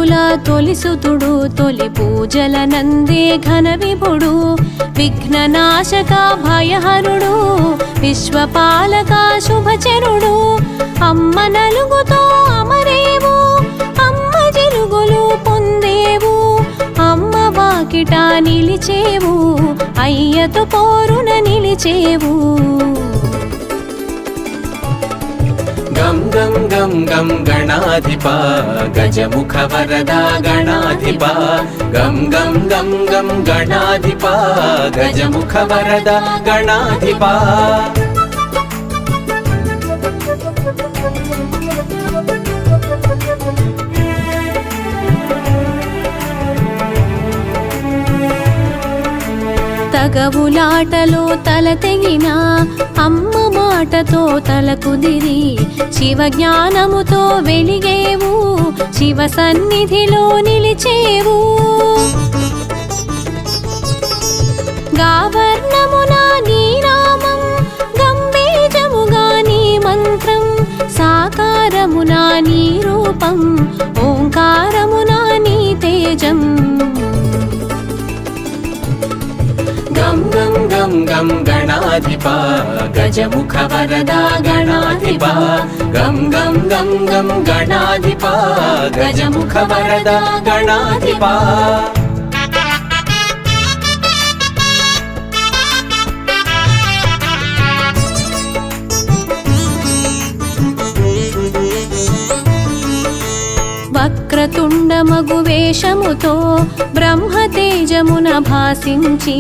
భక్తుల తొలిసుతుడు తొలి పూజల నందే ఘన విభుడు విఘ్ననాశక భయహరుడు విశ్వపాలక శుభచరుడు అమ్మ నలుగుతో అమరేవు అమ్మ జిలుగులు పొందేవు అమ్మ వాకిట నిలిచేవు అయ్యతో పోరున నిలిచేవు గం గం గం గం గణాధిప గజముఖ వరద గణాధిప గం గం గం గం గణాధిప గజముఖ వరద గణాధిప తగవులాటలో తల తెగిన అమ్మ మాటతో తల కుదిరి శివ జ్ఞానముతో వెలిగేవు శివ సన్నిధిలో నిలిచేవు గావర్ణమున నీ నామం గంభీరముగా నీ మంత్రం సాకారమున నీ రూపం ఓంకారమున నీ తేజం గం గం గం గం గణాధిప గజముఖ వరద గణాధిప గం గం గం గం గణాధిప గజముఖ వరద గణాధిప వక్రతుండమగు వేషముతో బ్రహ్మతేజమున భాసించి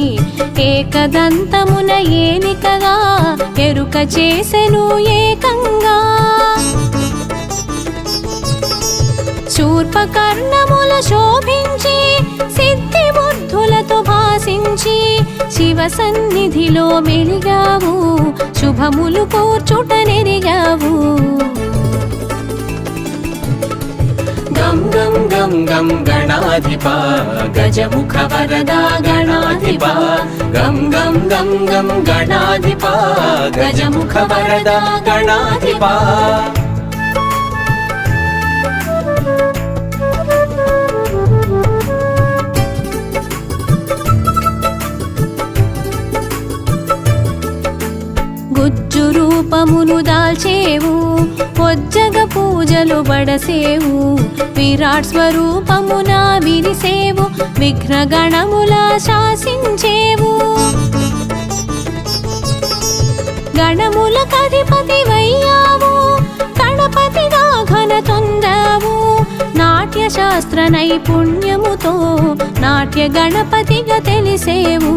ఏకదంతమున ఏలికగా ఎరుక చేసెను ఏకంగా శూర్పకర్ణముల శోభించి సిద్ధి బుద్ధులతో భాసించి శివ సన్నిధిలో వెలిగావు శుభములు కూర్చుట నెరిగావు గం గం గం గం గణాధిప గజముఖ వరద గణాధిప గం గం గం గం గణాధిప గజముఖ వరద గణాధిప గుజ్జు రూపమును దాల్చేవు పొజ్జగ పూజలు బడసేవు విరాట్ స్వరూపమున విరిసేవు విఘ్న గణముల శాసించేవు గణముల కధిపతి వయ్యావు గణపతిగా ఘన తొందావు నాట్య శాస్త్ర నైపుణ్యముతో నాట్య గణపతిగా తెలిసేవు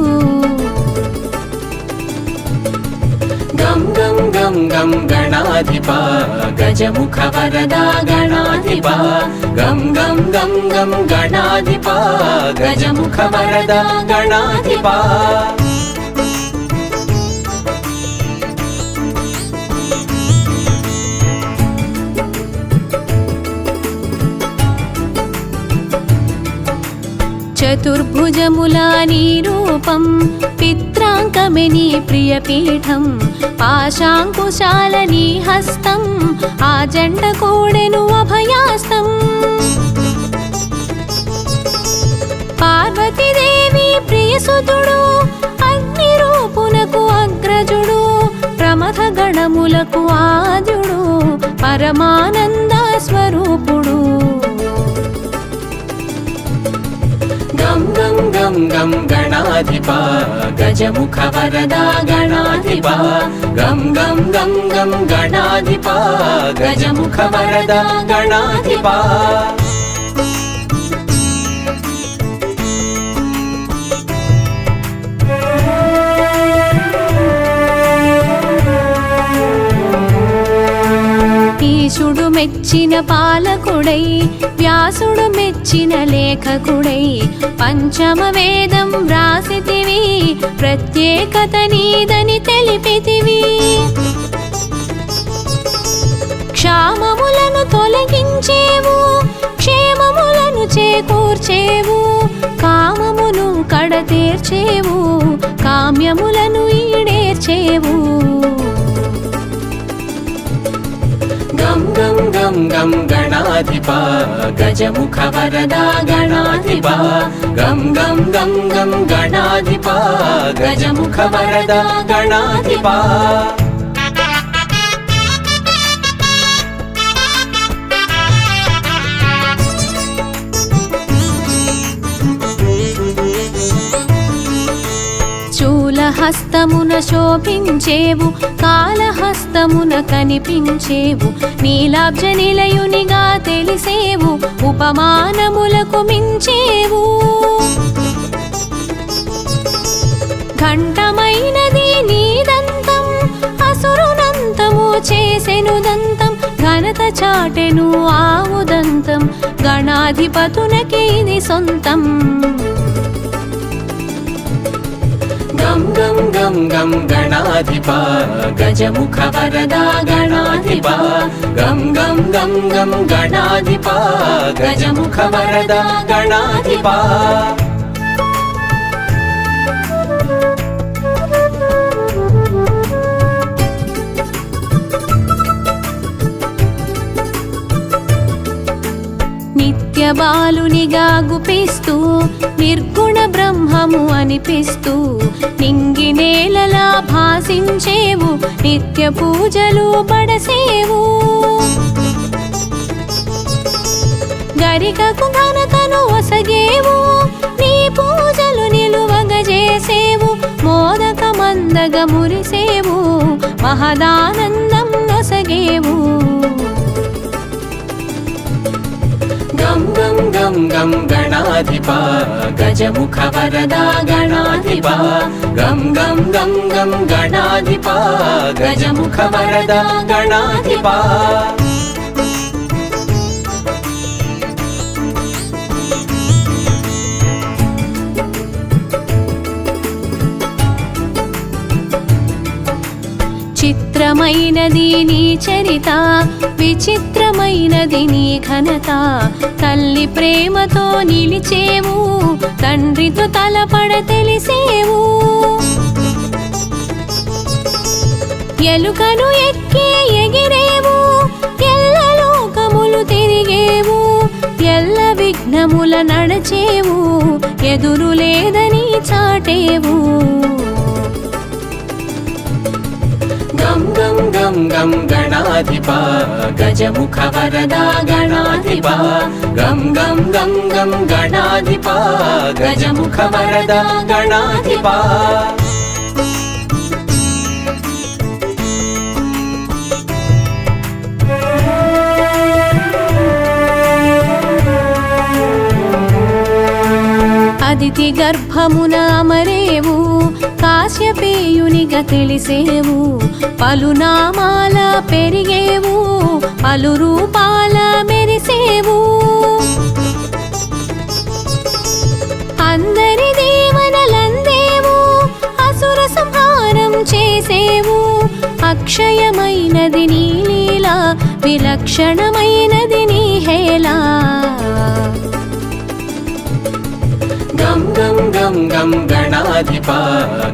గం గం గం గం గణాధిప గజముఖ వరద గణాధిప గం గం గం గం గణాధిప గజముఖ వరద గణాధిప చతుర్భుజముల నీ రూపం పిత్రాంకమే నీ ప్రియపీఠం పాశాంకుశాల నీ హస్తం ఆ జండ కూడెను అభయాస్తం పార్వతీదేవి ప్రియసుతుడు అగ్ని రూపునకు అగ్రజుడు ప్రమథ గణములకు ఆద్యుడు పరమానంద స్వరూపుడు గం గం గం గం గణాధిప గజముఖ వరద గణాధిప గం గం గం గం గణాధిప గజముఖ వరద గణాధిప ఈశుడు మెచ్చిన పాలకుడై వ్యాసుడు మెచ్చిన లేఖకుడై పంచమ వేదం వ్రాసితివి ప్రత్యేకత నీదని తెలిపితివి క్షామములను తొలగించేవు క్షేమములను చేకూర్చేవు కామమును కడతీర్చేవు కామ్యములను ఈడేర్చేవు గం గం గం గం గణాధిపా గజముఖ వరదా గణాధిపా గం గం గం గం గణాధిపా గజముఖ వరదా గణాధిపా హస్తమున శోభించేవు కాళహస్తమున కనిపించేవు నీలాబ్జ నిలయునిగా తెలిసేవు ఉపమానములకు మించేవు ఘంటమైనది నీదంతం అసురునంతము చేసెను దంతం ఘనత చాటెను ఆవుదంతం గణాధిపతునకి ఇది సొంతం గం గం గం గం గణాధిపా గజముఖ వరదా గణాధిపా గం గం గం గం గణాధిపా గజముఖ వరదా గణాధిపా నిత్య బాలునిగా గుపిస్తూ నిర్గుణ బ్రహ్మము అనిపిస్తూ నింగి నేలలా భాసించేవు నిత్య పూజలు పడసేవు గరికకు ఘనతను ఒసగేవు నీ పూజలు నిలువగజేసేవు మోదక మందగ మురిసేవు మహదానందం నొసగేవు గం గం గం గం గణాధిపా గజముఖ వరదా గణాధిపా గం గం గం గం గణాధిపా గజముఖ వరదా గణాధిపా చిత్రమైనది నీ చరిత విచిత్రమైనది నీ ఘనత తల్లి ప్రేమతో నిలిచేవు తండ్రితో తలపడ తెలిసేవు ఎలుకను ఎక్కి ఎగిరేవు ఎల్ల లోకములు తిరిగేవు ఎల్ల విఘ్నముల నడచేవు ఎదురు లేదని చాటేవు గం గం గం గం గణాధిపా గజముఖ వరదా గణాధిపా గం గం గం గం గణాధిపా గజముఖ వరదా గణాధిపా అదితి గర్భమున అమరేవు కాశ్యపేయునిగా తెలిసేవు పలునామాల పెరిగేవు పలు రూపాల మెరిసేవు అందరి దీవెనలందేవు అసుర సంహారం చేసేవు అక్షయమైనది నీ లీల విలక్షణమైనది నీ హేళ గం గం గం గం గణాధిపా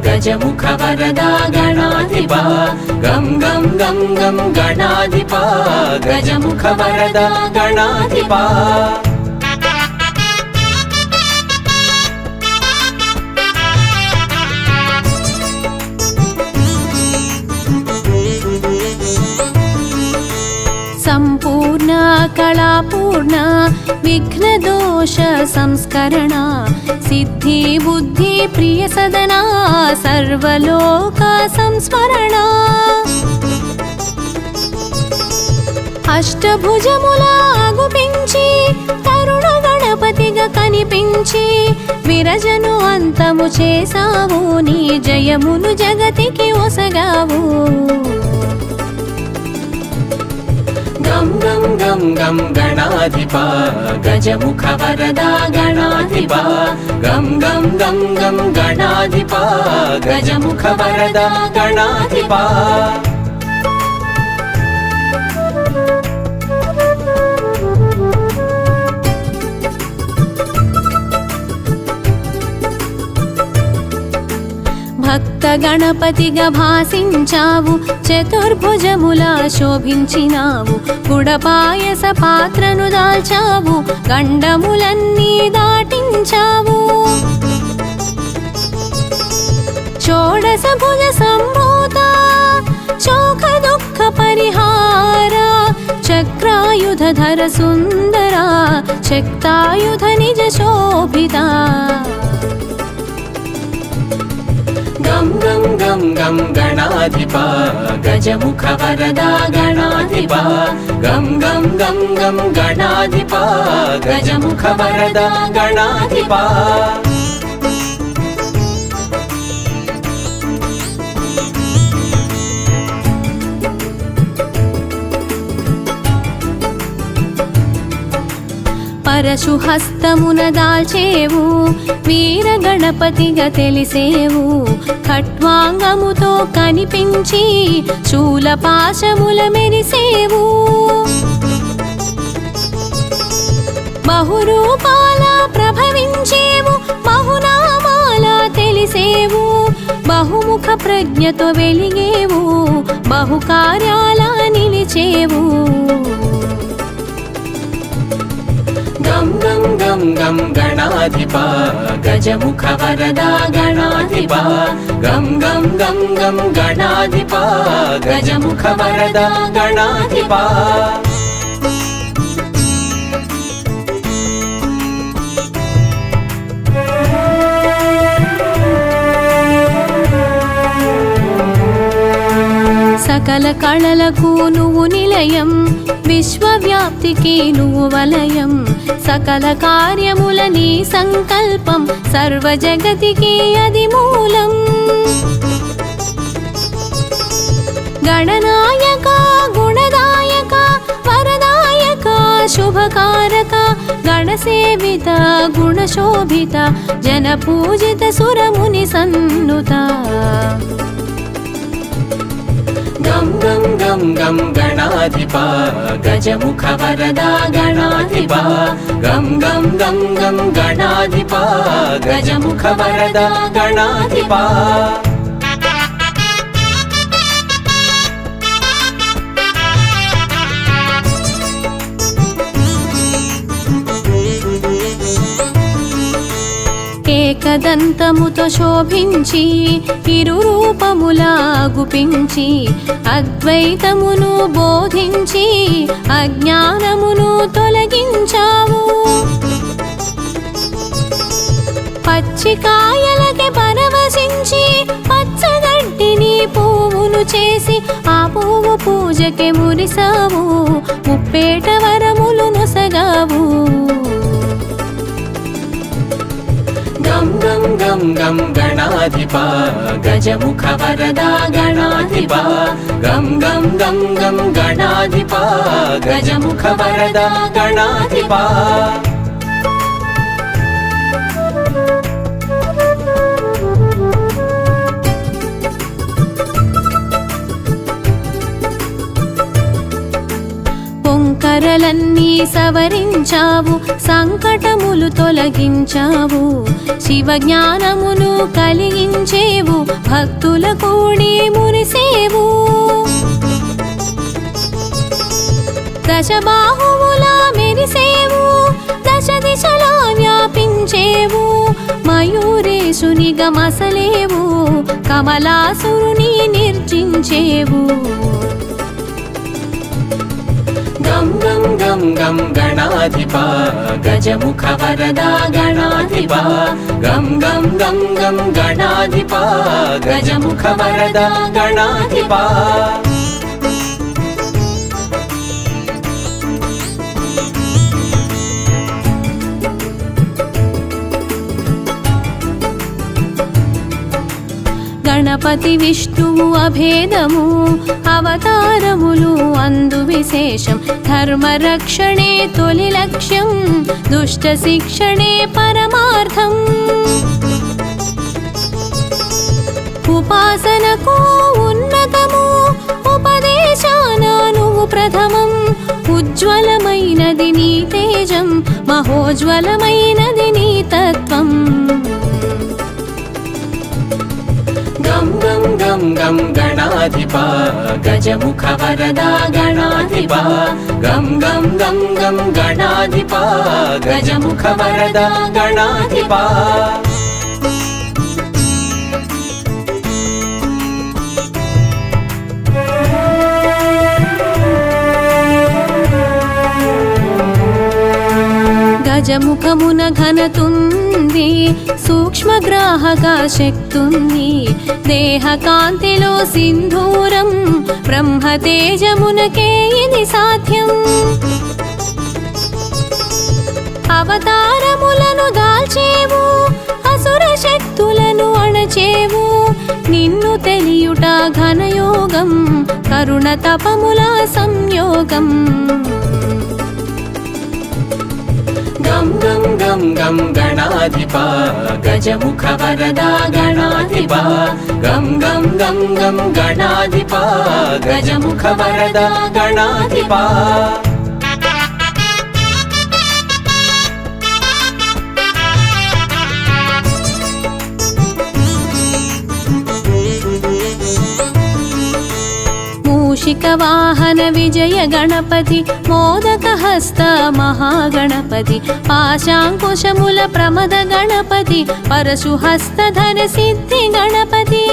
గజముఖ వరదా గణాధిపా గం గం గం గం గణాధిపా గజముఖ వరదా గణాధిపా సంపూర్ణ కళాపూర్ణ విఘ్నదోష సంస్కరణ సిద్ధి బుద్ధి ప్రియ సదనా సర్వలోక సంస్మరణ అష్టభుజముల గుపించి తరుణ గణపతిగా కనిపించి విరజను అంతము చేసావు నీ జయమును జగతికి ఒసగావు గం గం గం గం గణాధిపా గజముఖ వరదా గణాధిపా గం గం గం గం గణాధిపా గజముఖ వరదా గణాధిపా భక్త గణపతిగా భాసించావు, చతుర్భుజములా శోభించినావు, గుడపాయస పాత్రను దాల్చావు, గండములన్నీ దాటించావు. షోడశ భుజ సంభూత శోక దుఃఖ పరిహార, చక్రాయుధర సుందర, శక్తాయుధ నిజ శోభిత. గం గం గం గం గణాధిప గజముఖ వరదా గణాధిప, గం గం గం గం గణాధిప గజముఖ వరదా గణాధిప. పరశు హస్తమున దాల్చేవు, వీర గణపతిగా తెలిసేవు, ఖట్వాంగముతో కనిపించి శూలపాశముల మెరిసేవు. బహురూపాల ప్రభవించేవు, బహునామాల తెలిసేవు, బహుముఖ ప్రజ్ఞతో వెలిగేవు, బహుకార్యాల నిలిచేవు. గం గం గం గం గణాధిప గజముఖ వరదా గణాధిప, గం గం గం గం గణాధిప గజముఖ వరదా గణాధిప. సకల కళలకు నువ్వు నిలయం, విశ్వవ్యాప్తికి నువ్వు వలయం, సకల కార్యముల నీ సంకల్పం, సర్వ జగతికి అది మూలం. గణనాయక గుణదాయక వరదాయక శుభకారక, గణసేవిత గుణశోభిత, జనపూజిత సురముని సన్నుత. గం గం గం గం గణాధిప గజముఖ వరదా గణాధిప, గం గం గం గం గణాధిప గజముఖ వరదా గణాధిప. ఏకదంతముతో శోభించి ఇరు రూపములా గుపించి, అద్వైతమును బోధించి అజ్ఞానమును తొలగించావు. పచ్చికాయలకి పరవశించి పచ్చగడ్డిని పువ్వును చేసి, ఆ పువ్వు పూజకి మురిసావు, ముప్పేట వరములు నొసగావు. గం గం గం గం గణాధిప గజముఖ వరదా గణాధిప, గం గం గం గం గణాధిప గజముఖ వరదా గణాధిప. పొంకరలన్నీ సవరించావు, సంకటములు తొలగించావు, శివజ్ఞానమును కలిగించేవు, భక్తుల కూడి మురిసేవు. దశబాహువులా మెరిసేవు, దశ దిశలా వ్యాపించేవు, మయూరేశునిగా మసలేవు, కమలాసురుని నిర్జించేవు. గం గం గం గం గణాధిప గజముఖ వరదా గణాధిప, గం గం గం గం గణాధిప గజముఖ వరదా గణాధిప. గణపతి విష్ణువు అభేదము, అవతారములు అందు విశేషం, ధర్మరక్షణే తొలి లక్ష్యం, దుష్ట శిక్షణే పరమార్థం. ఉపాసనకు ఉన్నతము, ఉపదేశాన నువ్వు ప్రథమం, ఉజ్వలమైనది నీ తేజం, మహోజ్వలమైనది నీ తత్వం. గం गं गं गणाधिपा गजमुखवरदा गणाधिपा गं गं गं गं गणाधिपा गजमुखवरदा गणाधिपा గజముఖమున ఘనతుంది సూక్ష్మగ్రాహక శక్తుంది దేహ కాంతిలో సింధూరం బ్రహ్మ తేజమునకే ఇది సాధ్యం అవతారములను దాల్చేవు అసుర శక్తులను అణచేవు నిన్ను తెలియుట ఘనయోగం కరుణ తపముల సంయోగం गं गं गं गं गणाधिपा गजमुखवरदा गणाधिपा गं गं गं गं गणाधिपा गजमुखवरदा गणाधिपा మూషిక వాహన విజయ గణపతి మోదక హస్త మహాగణపతి పాశాంకుశముల ప్రమద గణపతి పరశు హస్తధర సిద్ధి గణపతి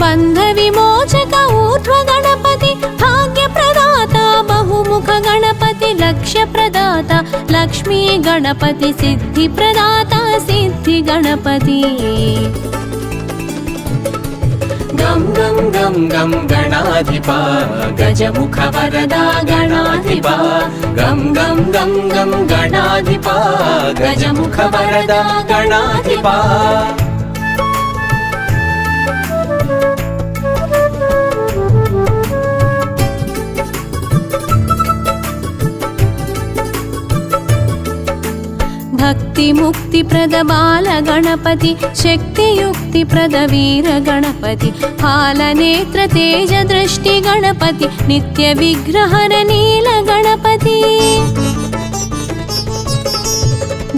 బంధ విమోచక ఊర్ధ్వ గణపతి భాగ్య ప్రదాత బహుముఖ గణపతి లక్ష్య ప్రదాత లక్ష్మీ గణపతి సిద్ధి ప్రదాత సిద్ధి గణపతి गं गं गं गं गणाधिपा गजमुखवरदा गणाधिपा गं गं गं गं गणाधिपा गजमुखवरदा गणाधिपा భక్తి ముక్తి ప్రద బాల గణపతి శక్తి యుక్తి ప్రద వీర గణపతి పాలనేత్ర తేజ దృష్టి గణపతి నిత్య విగ్రహణ నీల గణపతి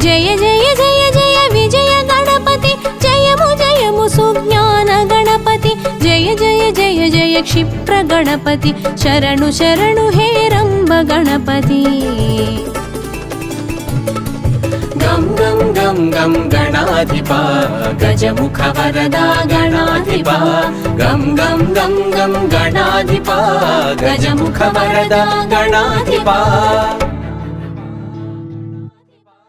జయ జయ జయ జయ విజయ గణపతి జయము జయము సుజ్ఞాన గణపతి జయ జయ జయ జయ క్షిప్ర గణపతి శరణు శరణు హే రంభ గణపతి गं गं गं गं गणाधिपा गजमुखवरदा गणाधिपा गं गं गं गं गणाधिपा गजमुखवरदा गणाधिपा